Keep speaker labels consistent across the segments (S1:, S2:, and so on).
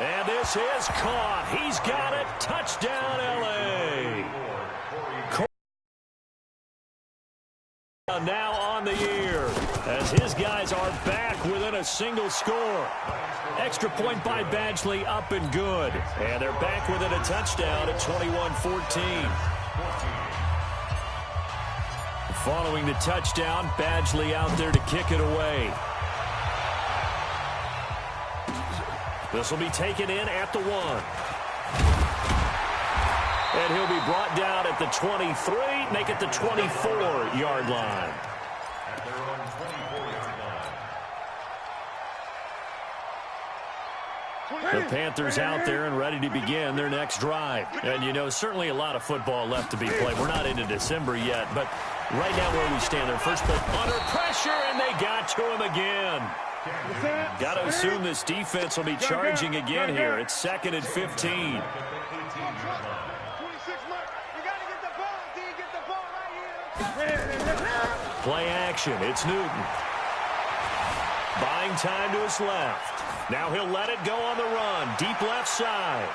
S1: And this is caught. He's got it. Touchdown, L.A. Now on the year as his guys are back within a single score. Extra point by Badgley up and good. And they're back within a touchdown at 21-14. Following the touchdown, Badgley out there to kick it away. This will be taken in at the 1. And he'll be brought down at the 23, make it the 24-yard line. The Panthers out there and ready to begin their next drive. And, you know, certainly a lot of football left to be played. We're not into December yet, but right now where we stand, their first play under pressure, and they got to him again. Got to assume this defense will be charging again here. It's 2nd and 15. Play action. It's Newton. Buying time to his left. Now he'll let it go on the run. Deep left side.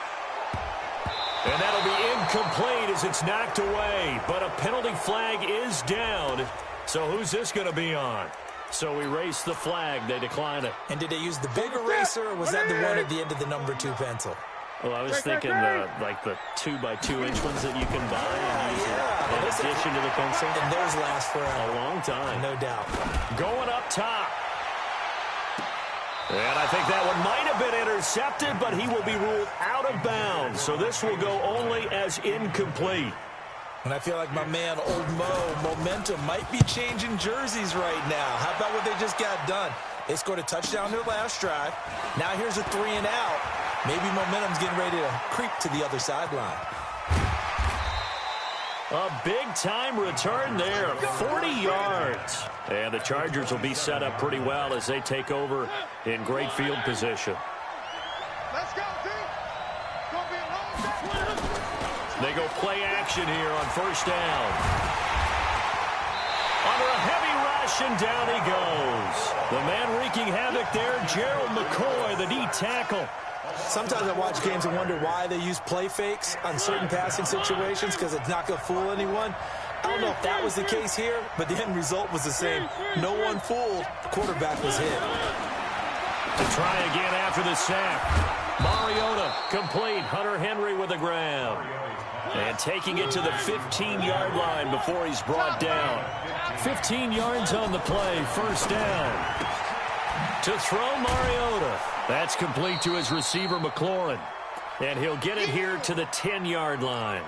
S1: And that'll be incomplete as it's knocked away. But a penalty flag is down. So who's this going to be on? So erase the flag. They decline it.
S2: And did they use the big eraser, or was that the one at the end of the number 2 pencil?
S1: Well, I was thinking like the 2x2-inch ones that you can buy and use in addition to the pencil.
S2: And those last for
S1: a long time.
S2: No doubt.
S1: Going up top. And I think that one might have been intercepted, but he will be ruled out of bounds. So this will go only as incomplete.
S2: And I feel like my man, Old Mo, momentum might be changing jerseys right now. How about what they just got done? They scored a touchdown their last drive. Now here's a 3 and out. Maybe momentum's getting ready to creep to the other sideline.
S1: A big-time return there, 40 yards. And the Chargers will be set up pretty well as they take over in great field position.
S3: Let's go, team. Gonna be a long day.
S1: They go play action here on first down. Under a heavy rush, and down he goes. The man wreaking havoc there, Gerald McCoy, the D tackle.
S2: Sometimes I watch games and wonder why they use play fakes on certain passing situations, because it's not going to fool anyone. I don't know if that was the case here, but the end result was the same. No one fooled. The quarterback was hit.
S1: To try again after the sack. Mariota complete. Hunter Henry with the grab. And taking it to the 15-yard line before he's brought down. 15 yards on the play. First down. To throw Mariota. That's complete to his receiver, McLaurin. And he'll get it here to the 10-yard line.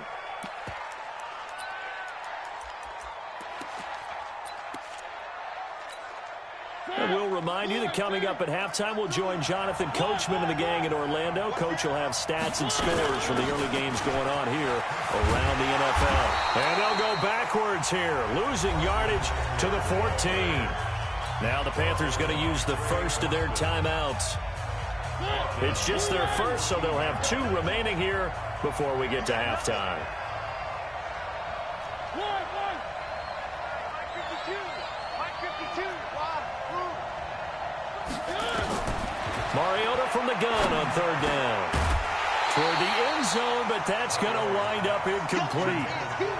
S1: And we'll remind you that coming up at halftime, we'll join Jonathan Coachman and the gang in Orlando. Coach will have stats and scores from the early games going on here around the NFL. And they'll go backwards here, losing yardage to the 14. Now the Panthers going to use the first of their timeouts. It's just their first, so they'll have 2 remaining here before we get to halftime. Mariota from the gun on third down. Toward the end zone, but that's going to wind up incomplete.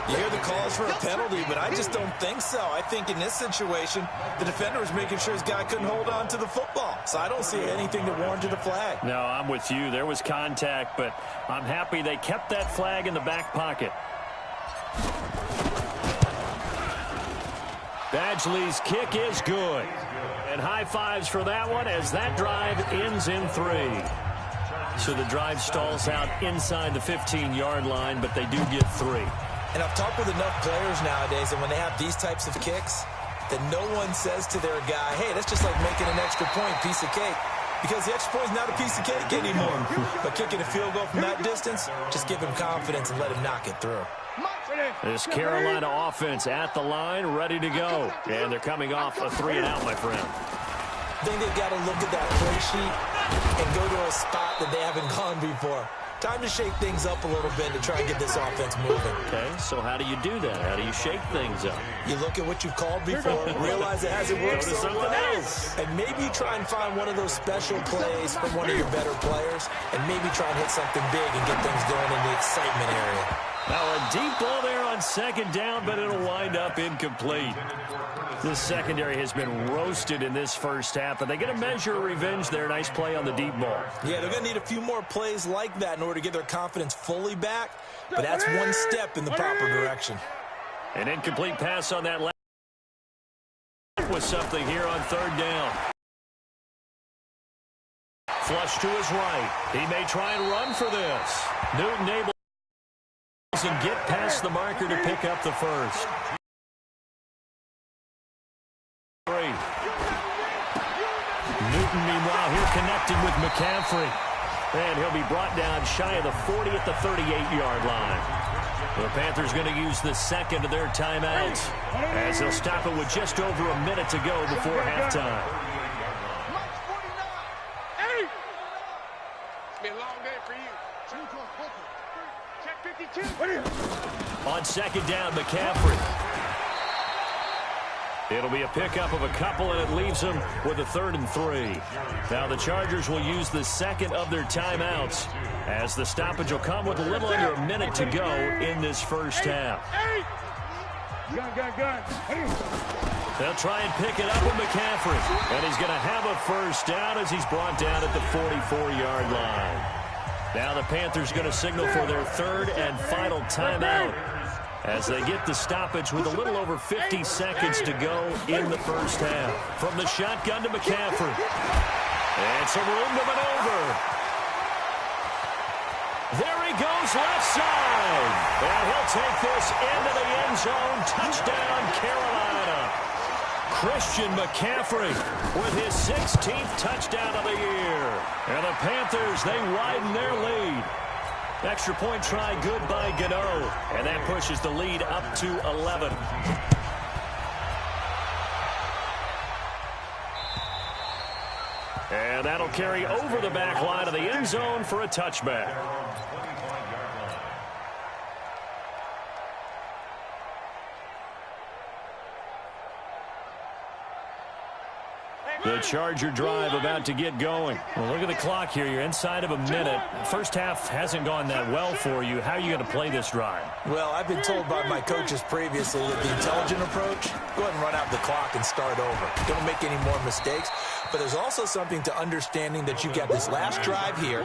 S2: You hear the calls for a penalty, but I just don't think so. I think in this situation, the defender was making sure his guy couldn't hold on to the football. So I don't see anything that warranted a flag.
S1: No, I'm with you. There was contact, but I'm happy they kept that flag in the back pocket. Badgley's kick is good. And high fives for that one as that drive ends in 3. So the drive stalls out inside the 15-yard line, but they do get 3.
S2: And I've talked with enough players nowadays, and when they have these types of kicks, that no one says to their guy, hey, that's just like making an extra point, piece of cake. Because the extra point is not a piece of cake anymore. But kicking a field goal from that distance, just give him confidence and let him knock it through.
S1: This Carolina offense at the line, ready to go. And they're coming off a 3 and out, my friend.
S2: I think they've got to look at that play sheet and go to a spot that they haven't gone before. Time to shake things up a little bit to try and get this offense moving.
S1: Okay, so how do you do that? How do you shake things up?
S2: You look at what you've called before, realize it hasn't worked
S1: Go to
S2: so
S1: something
S2: well,
S1: else.
S2: and maybe try and find one of those special plays from one of your better players, and maybe try and hit something big and get things going in the excitement area.
S1: Now a deep ball there on second down, but it'll wind up incomplete. This secondary has been roasted in this first half, but they get a measure of revenge there. Nice play on the deep ball.
S2: Yeah, they're going to need a few more plays like that in order to get their confidence fully back, but that's one step in the proper direction.
S1: An incomplete pass on that last was something here on third down. Flush to his right. He may try and run for this. Newton able to get past the marker to pick up the first. Newton, meanwhile, here connecting with McCaffrey. And he'll be brought down shy of the 40 at the 38-yard line. The Panthers going to use the second of their timeouts as they'll stop it with just over a minute to go before halftime.
S3: It's been a long day for you. Check 52.
S1: On second down, McCaffrey. It'll be a pickup of a couple, and it leaves them with a 3rd and 3. Now the Chargers will use the second of their timeouts as the stoppage will come with a little under a minute to go in this first half.
S3: Gun.
S1: They'll try and pick it up with McCaffrey, and he's going to have a first down as he's brought down at the 44-yard line. Now the Panthers going to signal for their 3rd and final timeout as they get the stoppage with a little over 50 seconds to go in the first half. From the shotgun to McCaffrey. And some room to maneuver. There he goes left side. And he'll take this into the end zone. Touchdown, Carolina. Christian McCaffrey with his 16th touchdown of the year. And the Panthers, they widen their lead. Extra point try good by Gano. And that pushes the lead up to 11. And that'll carry over the back line of the end zone for a touchback. The Charger drive about to get going. Well, look at the clock here. You're inside of a minute. First half hasn't gone that well for you. How are you going to play this drive?
S2: Well, I've been told by my coaches previously that the intelligent approach, go ahead and run out the clock and start over. Don't make any more mistakes. But there's also something to understanding that you got this last drive here.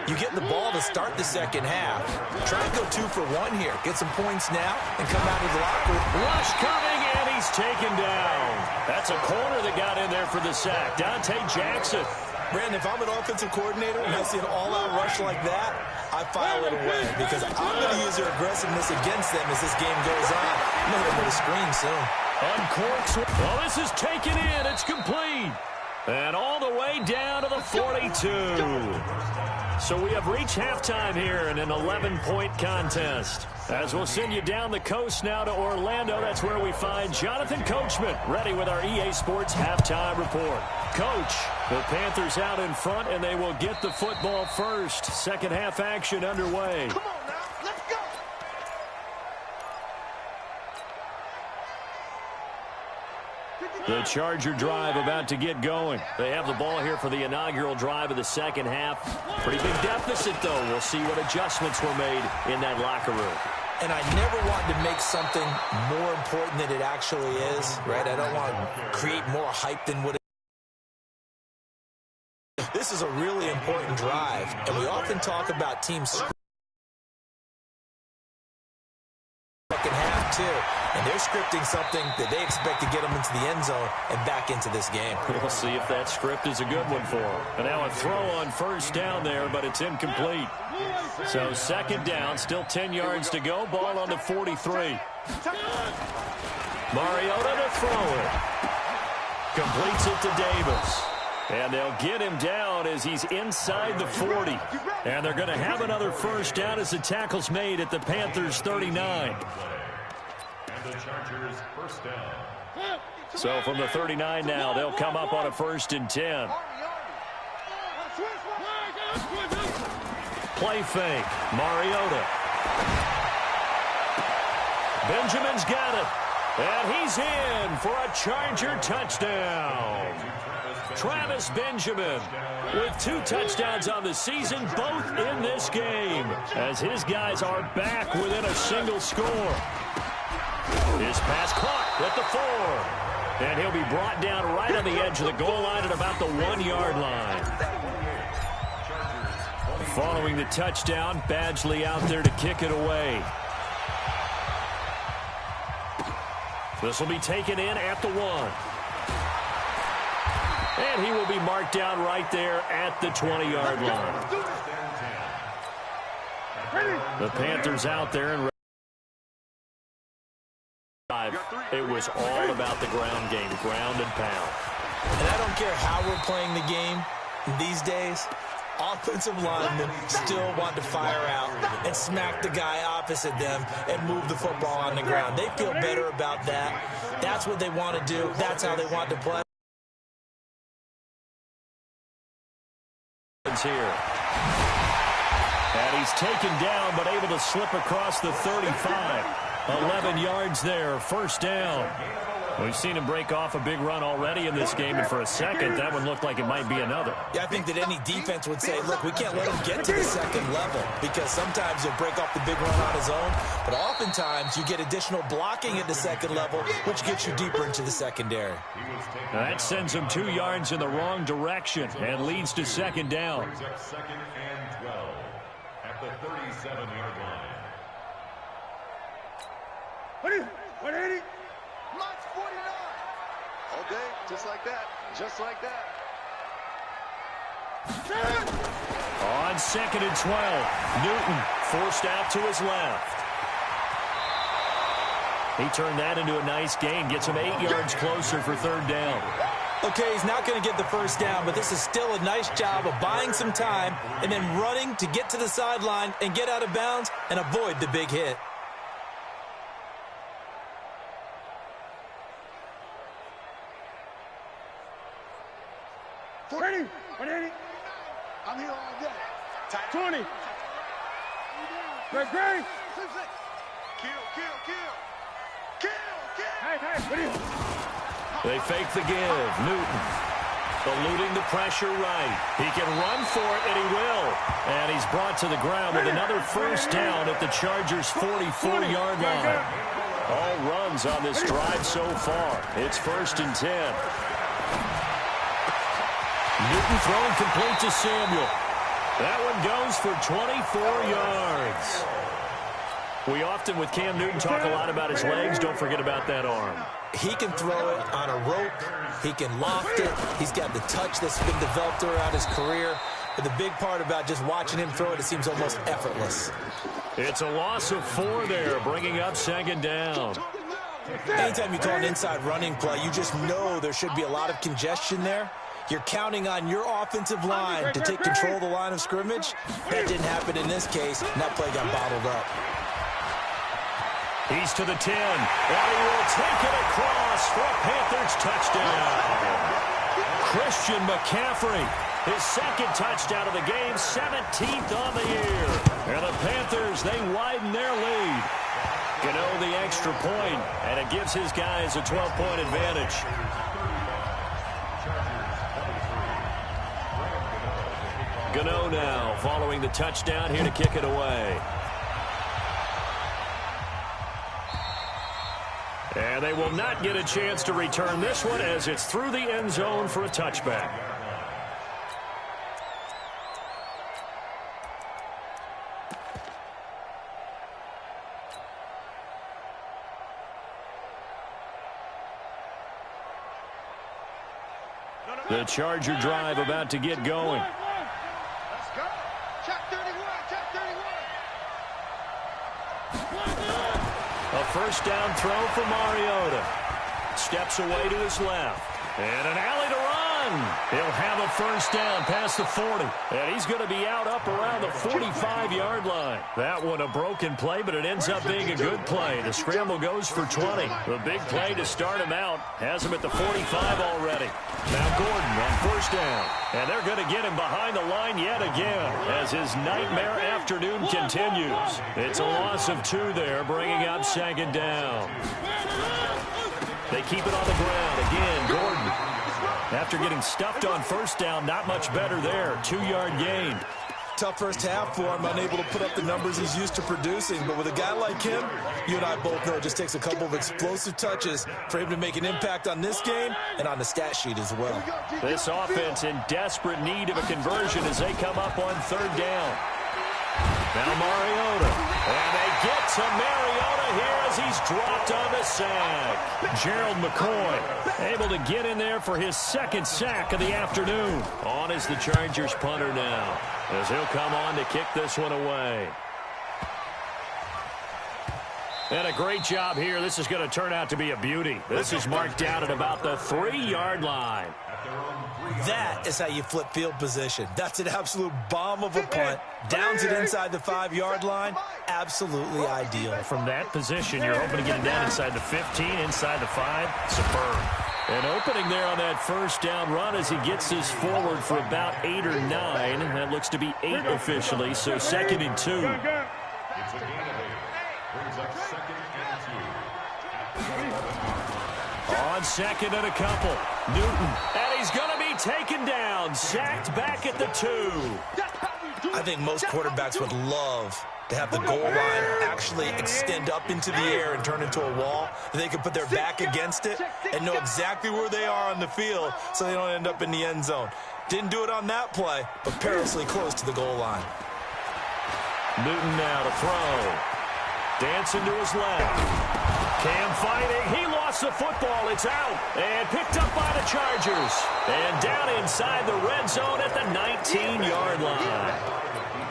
S2: You get the ball to start the second half. Try and go 2 for 1 here. Get some points now and come out of the locker room.
S1: Rush coming, and he's taken down. That's a corner that got in there for the sack. Dante Jackson.
S2: Brandon, if I'm an offensive coordinator and I see an all-out rush like that, I file it away because I'm going to use their aggressiveness against them as this game goes on. I'm going to hit them with a screen soon.
S1: Uncorks. Well, this is taken in. It's complete. And all the way down to the 42. So we have reached halftime here in an 11-point contest. As we'll send you down the coast now to Orlando, that's where we find Jonathan Coachman ready with our EA Sports halftime report. Coach, the Panthers out in front, and they will get the football first. Second half action underway.
S3: Come on now, let's go.
S1: The Charger drive about to get going. They have the ball here for the inaugural drive of the second half. Pretty big deficit, though. We'll see what adjustments were made in that locker room.
S2: And I never want to make something more important than it actually is, right? I don't want to create more hype than what it is. This is a really important drive, and we often talk about teams second half, too. And they're scripting something that they expect to get them into the end zone and back into this game.
S1: We'll see if that script is a good one for them. And now a throw on first down there, but it's incomplete. So second down, still 10 yards to go. Ball on the 43. Mariota to throw it. Completes it to Davis. And they'll get him down as he's inside the 40. And they're going to have another first down as the tackle's made at the Panthers' 39.
S4: The Chargers first down.
S1: So from the 39 now, they'll come up on a 1st and 10. play fake. Mariota. Benjamin's got it. And he's in for a Charger touchdown. Travis Benjamin with 2 touchdowns on the season, both in this game, as his guys are back within a single score. His pass caught at the 4. And he'll be brought down right on the edge of the goal line at about the 1-yard line. Following the touchdown, Badgley out there to kick it away. This will be taken in at the 1. And he will be marked down right there at the 20-yard line. The Panthers out there and it was all about the ground game, ground and pound.
S2: And I don't care how we're playing the game these days, offensive linemen still want to fire out and smack the guy opposite them and move the football on the ground. They feel better about that. That's what they want to do. That's how they want to play.
S1: Here. And he's taken down, but able to slip across the 35. 11 yards there, first down. We've seen him break off a big run already in this game, and for a second, that one looked like it might be another.
S2: Yeah, I think that any defense would say, look, we can't let him get to the second level, because sometimes he'll break off the big run on his own, but oftentimes you get additional blocking at the second level, which gets you deeper into the secondary.
S1: That sends him 2 yards in the wrong direction and leads to second down.
S4: Second and 12 at the 37-yard line.
S3: 180. Max 49. All day, just like that. Just like that.
S1: On second and 12, Newton forced out to his left. He turned that into a nice gain, gets him 8 yards closer for third down.
S2: Okay, he's not going to get the first down, but this is still a nice job of buying some time and then running to get to the sideline and get out of bounds and avoid the big hit.
S3: Ready? 180. I'm here all day. 20. Great. Kill. Hey, what are you?
S1: They fake the give. Newton eluding the pressure right. He can run for it, and he will. And he's brought to the ground with another first down at the Chargers' 44-yard line. All runs on this drive so far. It's 1st and 10. Newton throwing complete to Samuel. That one goes for 24 yards. We often, with Cam Newton, talk a lot about his legs. Don't forget about that arm.
S2: He can throw it on a rope. He can loft it. He's got the touch that's been developed throughout his career. But the big part about just watching him throw it seems almost effortless.
S1: It's a loss of 4 there, bringing up second down.
S2: Anytime you call an inside running play, you just know there should be a lot of congestion there. You're counting on your offensive line to take control of the line of scrimmage. That didn't happen in this case, and that play got bottled up.
S1: He's to the 10, and he will take it across for a Panthers touchdown. Christian McCaffrey, his second touchdown of the game, 17th on the year. And the Panthers, they widen their lead. Gano the extra point, and it gives his guys a 12-point advantage. Gano now following the touchdown here to kick it away. And they will not get a chance to return this one as it's through the end zone for a touchback. The Charger drive about to get going.
S3: Let's go. Check 31.
S1: A first down throw for Mariota. Steps away to his left. And an alley to run. run. He'll have a first down past the 40. And he's going to be out up around the 45-yard line. That one a broken play, but it ends up being a good play. The scramble goes for 20. The big play to start him out has him at the 45 already. Now Gordon on first down. And they're going to get him behind the line yet again as his nightmare afternoon continues. It's a loss of 2 there, bringing up second down. They keep it on the ground. Again, Gordon. After getting stuffed on first down, not much better there. 2-yard gain.
S2: Tough first half for him, unable to put up the numbers he's used to producing. But with a guy like him, you and I both know it just takes a couple of explosive touches for him to make an impact on this game and on the stat sheet as well.
S1: This offense in desperate need of a conversion as they come up on third down. Now Mariota. And they get to Mariota here as he's dropped on the sack. Gerald McCoy able to get in there for his second sack of the afternoon. On is the Chargers punter now, as he'll come on to kick this one away. And a great job here. This is going to turn out to be a beauty. This is marked out at about the 3-yard line.
S2: That is how you flip field position. That's an absolute bomb of a punt. Downs it inside the 5-yard line. Absolutely ideal.
S1: From that position, you're hoping to get it down inside the 15, inside the 5. Superb. An opening there on that first down run as he gets this forward for about 8 or 9. That looks to be 8 officially, so 2nd and 2.
S4: It's a gain of 8. Brings up 2nd and 2.
S1: On 2nd and a couple. Newton. And he's going to be taken down. Sacked back at the 2.
S2: I think most quarterbacks would love to have the goal line actually extend up into the air and turn into a wall. They can put their back against it and know exactly where they are on the field so they don't end up in the end zone. Didn't do it on that play, but perilously close to the goal line.
S1: Newton now to throw. Dancing to his left. Cam fighting. He lost the football. It's out. And picked up by the Chargers. And down inside the red zone at the 19-yard line.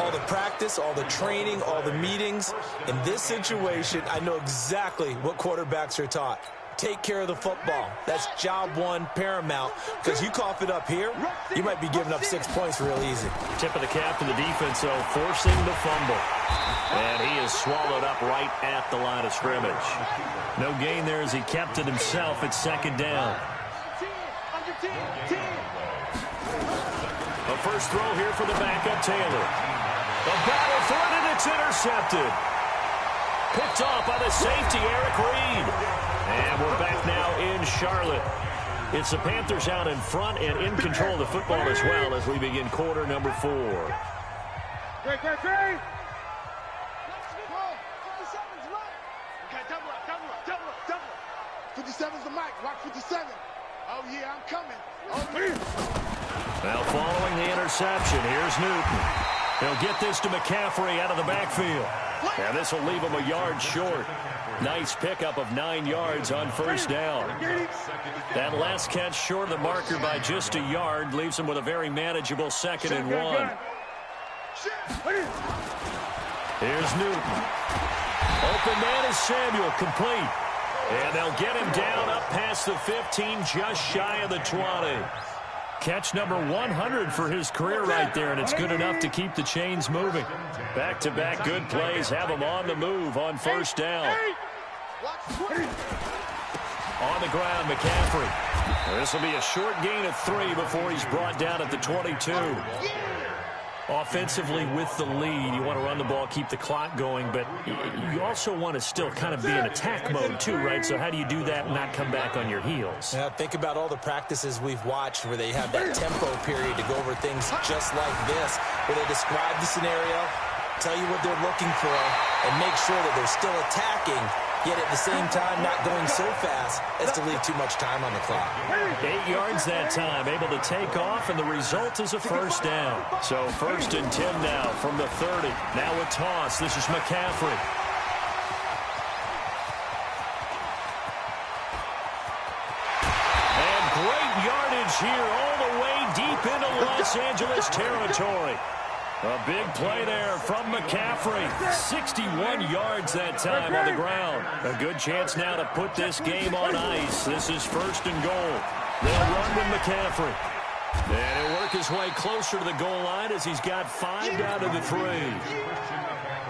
S2: All the practice, all the training, all the meetings. In this situation, I know exactly what quarterbacks are taught. Take care of the football. That's job one, paramount. Because you cough it up here, you might be giving up 6 points real easy.
S1: Tip of the cap to the defense, though, forcing the fumble. And he is swallowed up right at the line of scrimmage. No gain there as he kept it himself at 2nd down. A first throw here for the backup, Taylor. The battle for it, and it's intercepted. Picked off by the safety, Eric Reed. And we're back now in Charlotte. It's the Panthers out in front and in control of the football as well as we begin quarter number 4.
S3: Great. 57's the mic. Rock 57. Oh, yeah, I'm coming. Oh,
S1: now following the interception, here's Newton. He'll get this to McCaffrey out of the backfield. And this will leave him a yard short. Nice pickup of 9 yards on first down. That last catch short of the marker by just a yard leaves him with a very manageable 2nd and 1. Here's Newton. Open man is Samuel, complete. And they'll get him down up past the 15, just shy of the 20. Catch number 100 for his career right there, and it's good enough to keep the chains moving. Back-to-back good plays have him on the move on first down. On the ground, McCaffrey. This will be a short gain of 3 before he's brought down at the 22. Offensively with the lead, you want to run the ball, keep the clock going, but you also want to still kind of be in attack mode too, right? So how do you do that and not come back on your heels?
S2: Yeah, think about all the practices we've watched where they have that tempo period to go over things just like this, where they describe the scenario, tell you what they're looking for, and make sure that they're still attacking, yet at the same time not going so fast as to leave too much time on the clock.
S1: 8 yards that time, able to take off, and the result is a first down. So 1st and 10 now from the 30. Now a toss. This is McCaffrey. And great yardage here all the way deep into Los Angeles territory. A big play there from McCaffrey. 61 yards that time on the ground. A good chance now to put this game on ice. This is 1st and goal. They'll run with McCaffrey. And he'll work his way closer to the goal line as he's got 5 down to the 3.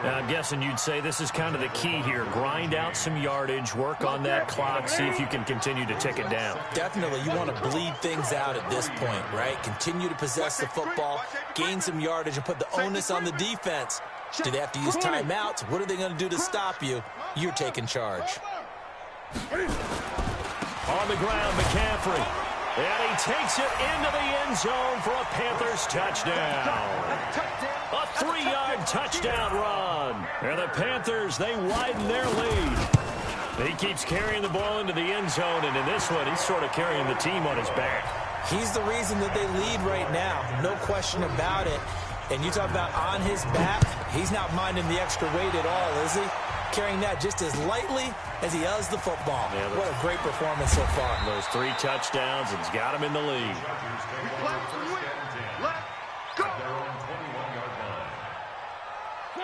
S1: Now, I'm guessing you'd say this is kind of the key here. Grind out some yardage, work on that clock, see if you can continue to tick it down.
S2: Definitely, you want to bleed things out at this point, right? Continue to possess the football, gain some yardage, and put the onus on the defense. Do they have to use timeouts? What are they going to do to stop you? You're taking charge.
S1: On the ground, McCaffrey. And he takes it into the end zone for a Panthers touchdown. A 3-yard touchdown run. And the Panthers, they widen their lead. He keeps carrying the ball into the end zone, and in this one, he's sort of carrying the team on his back.
S2: He's the reason that they lead right now. No question about it. And you talk about on his back, he's not minding the extra weight at all, is he? Carrying that just as lightly as he does the football. Yeah, what a great performance so far.
S1: Those 3 touchdowns, and he's got him in the lead.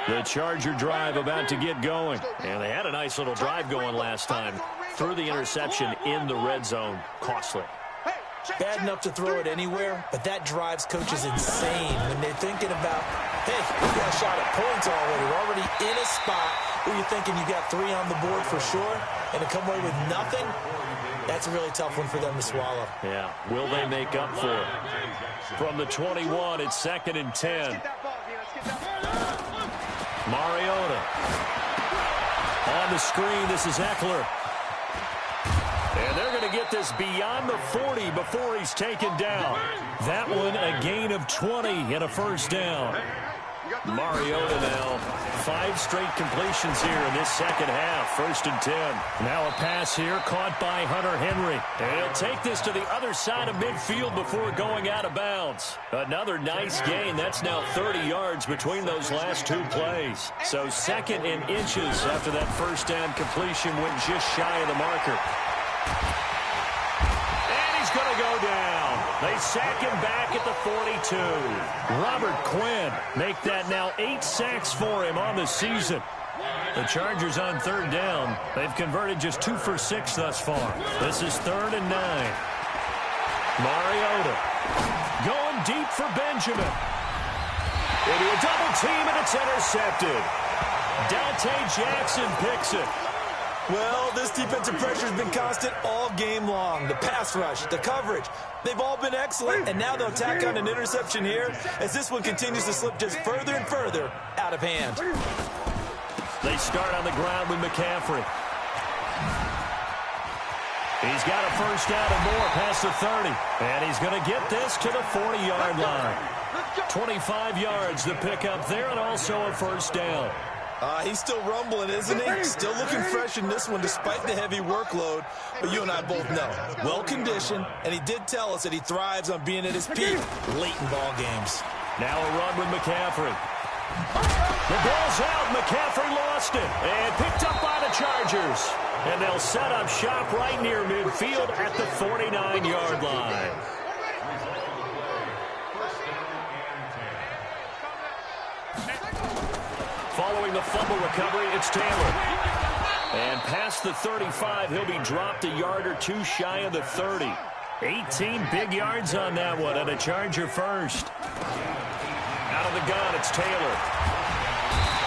S1: The Charger drive about to get going. And they had a nice little drive going last time. Threw the interception in the red zone. Costly.
S2: Bad enough to throw it anywhere, but that drives coaches insane when they're thinking about, hey, we got a shot at points already. We're already in a spot where you're thinking you got 3 on the board for sure, and to come away with nothing, that's a really tough one for them to swallow.
S1: Yeah, will they make up for it? From the 21, it's 2nd and 10. Mariota. On the screen, this is Eckler. And they're going to get this beyond the 40 before he's taken down. That one, a gain of 20 and a first down. Mariota now, 5 straight completions here in this second half. 1st and 10. Now a pass here caught by Hunter Henry. And he'll take this to the other side of midfield before going out of bounds. Another nice gain. That's now 30 yards between those last 2 plays. So 2nd and inches after that first down completion went just shy of the marker. And he's going to go down. They sack him back at the 42. Robert Quinn make that now 8 sacks for him on the season. The Chargers on 3rd down. They've converted just 2 for 6 thus far. This is 3rd and 9. Mariota going deep for Benjamin. Into a double team, and it's intercepted. Dante Jackson picks it.
S2: Well, this defensive pressure has been constant all game long. The pass rush, the coverage, they've all been excellent, and now they'll tack on an interception here as this one continues to slip just further and further out of hand.
S1: They start on the ground with McCaffrey. He's got a first down and more past the 30, and he's going to get this to the 40-yard line. 25 yards to pick up there, and also a first down.
S2: He's still rumbling, isn't he? Still looking fresh in this one despite the heavy workload. But you and I both know, well-conditioned, and he did tell us that he thrives on being at his peak late in ball games.
S1: Now a run with McCaffrey. The ball's out. McCaffrey lost it and picked up by the Chargers. And they'll set up shop right near midfield at the 49-yard line. Following the fumble recovery, it's Taylor. And past the 35, he'll be dropped a yard or 2 shy of the 30. 18 big yards on that one, and a Charger first. Out of the gun, it's Taylor.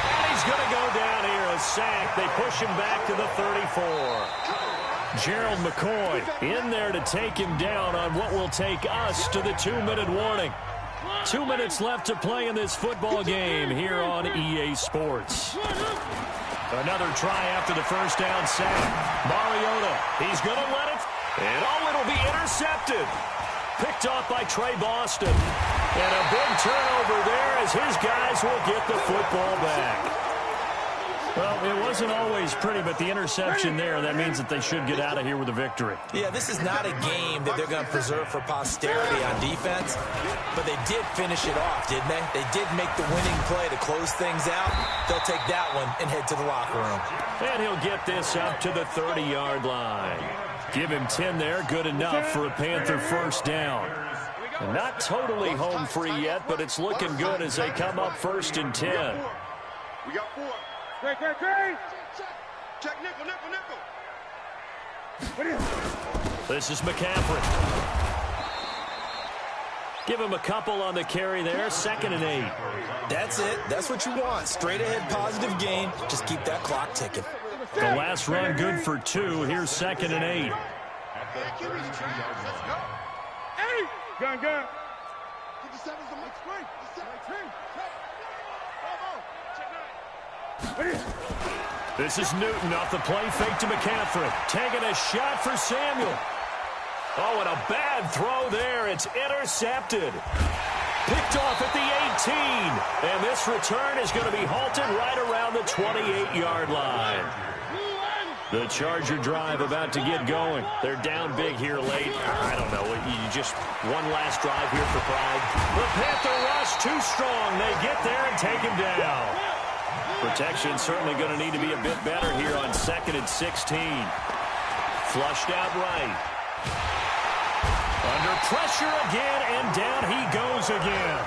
S1: And he's going to go down here, a sack. They push him back to the 34. Gerald McCoy in there to take him down on what will take us to the 2-minute warning. 2 minutes left to play in this football game here on EA Sports. Another try after the first down sack. Mariota, he's going to let it. And it'll be intercepted. Picked off by Trey Boston. And a big turnover there as his guys will get the football back. Well, it wasn't always pretty, but the interception there, that means that they should get out of here with a victory.
S2: Yeah, this is not a game that they're going to preserve for posterity on defense, but they did finish it off, didn't they? They did make the winning play to close things out. They'll take that one and head to the locker room.
S1: And he'll get this up to the 30-yard line. Give him 10 there, good enough for a Panther first down. Not totally home free yet, but it's looking good as they come up 1st and 10.
S3: We got 4. Great. Check nickel.
S1: This is McCaffrey. Give him a couple on the carry there. 2nd and 8.
S2: That's it. That's what you want. Straight ahead positive gain. Just keep that clock ticking.
S1: The last run good for 2. Here's 2nd and 8.
S3: Gun.
S1: This is Newton off the play fake to McCaffrey. Taking a shot for Samuel. Oh, and a bad throw there. It's intercepted. Picked off at the 18. And this return is going to be halted right around the 28-yard line. The Charger drive about to get going. They're down big here late. I don't know. You just one last drive here for pride. The Panther rush too strong. They get there and take him down. Protection certainly going to need to be a bit better here on 2nd and 16. Flushed out right. Under pressure again, and down he goes again.